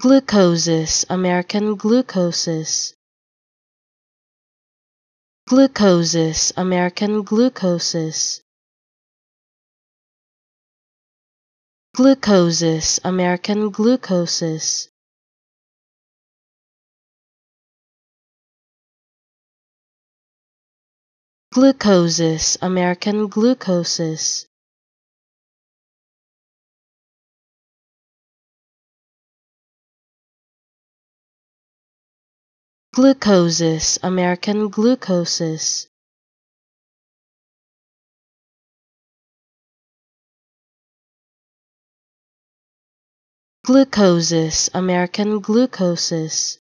Glucoses, American glucoses. Glucoses, American glucoses. Glucoses, American glucoses. Glucoses, American glucoses. Glucoses, American glucoses. Glucoses, American glucoses.